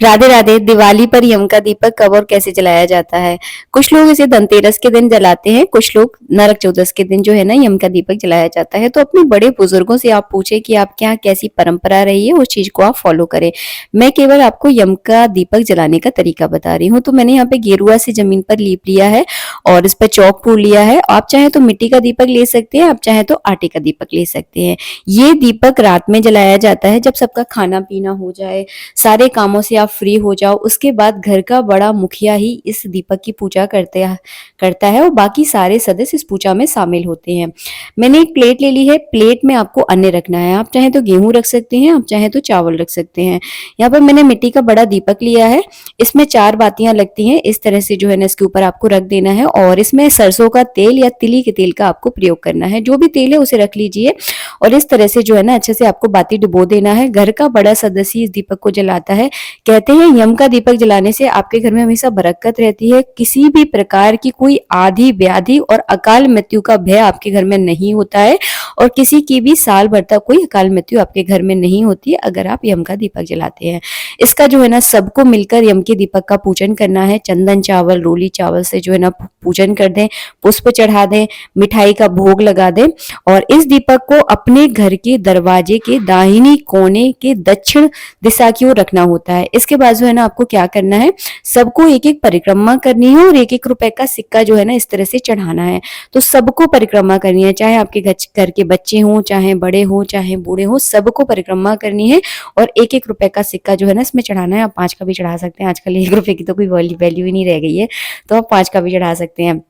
राधे राधे। दिवाली पर यम का दीपक कब और कैसे जलाया जाता है? कुछ लोग इसे धनतेरस के दिन जलाते हैं, कुछ लोग नरक चौदस के दिन जो है ना यम का दीपक जलाया जाता है। तो अपने बड़े बुजुर्गों से आप पूछे कि आपके यहाँ कैसी परंपरा रही है, उस चीज को आप फॉलो करें। मैं केवल आपको यम का दीपक जलाने का तरीका बता रही हूँ। तो मैंने यहाँ पे गेरुआ से जमीन पर लीप लिया है और इस पर चौक पूर लिया है। आप चाहे तो मिट्टी का दीपक ले सकते हैं, आप चाहे तो आटे का दीपक ले सकते हैं। ये दीपक रात में जलाया जाता है जब सबका खाना पीना हो जाए, सारे कामों से आप फ्री हो जाओ। उसके बाद घर का बड़ा मुखिया ही इस दीपक की पूजा करता है और बाकी सारे सदस्य इस पूजा में शामिल होते हैं। मैंने एक प्लेट ले ली है, प्लेट में आपको अन्न रखना है। आप चाहे तो गेहूं रख सकते हैं, आप चाहे तो चावल रख सकते हैं। यहाँ पर मैंने मिट्टी का बड़ा दीपक लिया है, इसमें 4 बातियां लगती हैं। इस तरह से जो है ना इसके ऊपर आपको रख देना है और इसमें सरसों का तेल या तिली के तेल का आपको प्रयोग करना है। जो भी तेल है उसे रख लीजिए और इस तरह से जो है ना अच्छे से आपको बाती डुबो देना है। घर का बड़ा सदस्य इस दीपक को जलाता है। कहते हैं यम का दीपक जलाने से आपके घर में हमेशा बरकत रहती है, किसी भी प्रकार की कोई आधी व्याधि और अकाल मृत्यु का भय आपके घर में नहीं होता है और किसी की भी साल भर तक कोई अकाल मृत्यु आपके घर में नहीं होती है अगर आप यम का दीपक जलाते हैं। इसका जो है ना सबको मिलकर यम के दीपक का पूजन करना है। चंदन चावल, रोली चावल से जो है ना पूजन कर दें, पुष्प चढ़ा दें, मिठाई का भोग लगा दें और इस दीपक को अपने घर के दरवाजे के दाहिनी कोने के दक्षिण दिशा की ओर रखना होता है। इसके बाद जो है ना आपको क्या करना है, सबको एक एक परिक्रमा करनी है और 1-1 रुपए का सिक्का जो है ना इस तरह से चढ़ाना है। तो सबको परिक्रमा करनी है, चाहे आपके घर के बच्चे हों, चाहे बड़े हों, चाहे बूढ़े हों, सबको परिक्रमा करनी है और 1-1 रुपए का सिक्का जो है ना इसमें चढ़ाना है। आप 5 का भी चढ़ा सकते हैं, आजकल 1 रुपए की तो कोई वैल्यू ही नहीं रह गई है, तो आप 5 का भी चढ़ा सकते हैं।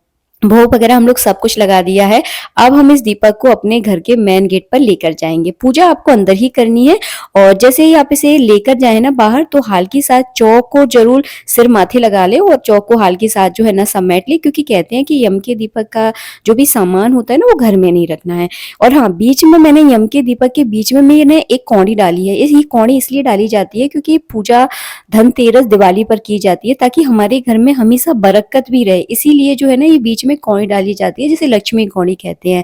भोग वगैरह हम लोग सब कुछ लगा दिया है। अब हम इस दीपक को अपने घर के मेन गेट पर लेकर जाएंगे। पूजा आपको अंदर ही करनी है और जैसे ही आप इसे लेकर जाए ना बाहर, तो हाल के साथ चौक को जरूर सिर माथे लगा ले और चौक को हाल के साथ जो है ना समेट ले, क्योंकि कहते हैं कि यम के दीपक का जो भी सामान होता है ना वो घर में नहीं रखना है। और हाँ, बीच में मैंने यम के दीपक के बीच में मैंने एक कौड़ी डाली है। ये कौड़ी इसलिए डाली जाती है क्योंकि पूजा धनतेरस दिवाली पर की जाती है ताकि हमारे घर में हमेशा बरकत भी रहे। इसीलिए जो है ना ये बीच में कौड़ी डाली जाती है, जिसे लक्ष्मी कौड़ी कहते हैं।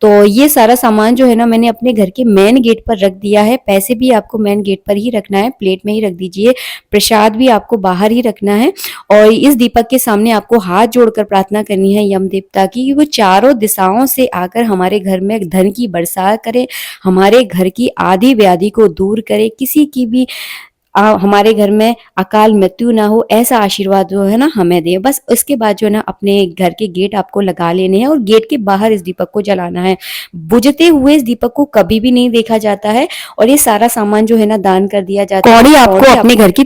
तो ये सारा सामान जो है ना मैंने अपने घर के मेन गेट पर रख दिया है। पैसे भी आपको मेन गेट पर ही रखना है, प्लेट में ही रख दीजिए। प्रसाद भी आपको बाहर ही रखना है और इस दीपक के सामने आपको हाथ जोड़कर प्रार्थना करनी है यम देवता की, कि वो चारों दिशाओं से आकर हमारे घर में धन की बरसात करे, हमारे घर की आधी व्याधि को दूर करे, किसी की भी हमारे घर में अकाल मृत्यु ना हो, ऐसा आशीर्वाद जो है ना हमें दे। बस इसके बाद जो है ना अपने घर के गेट आपको लगा लेने हैं और गेट के बाहर इस दीपक को जलाना है। बुझते हुए इस दीपक को कभी भी नहीं देखा जाता है और ये सारा सामान जो है ना दान कर दिया जाता है। कौड़ी आपको अपने घर की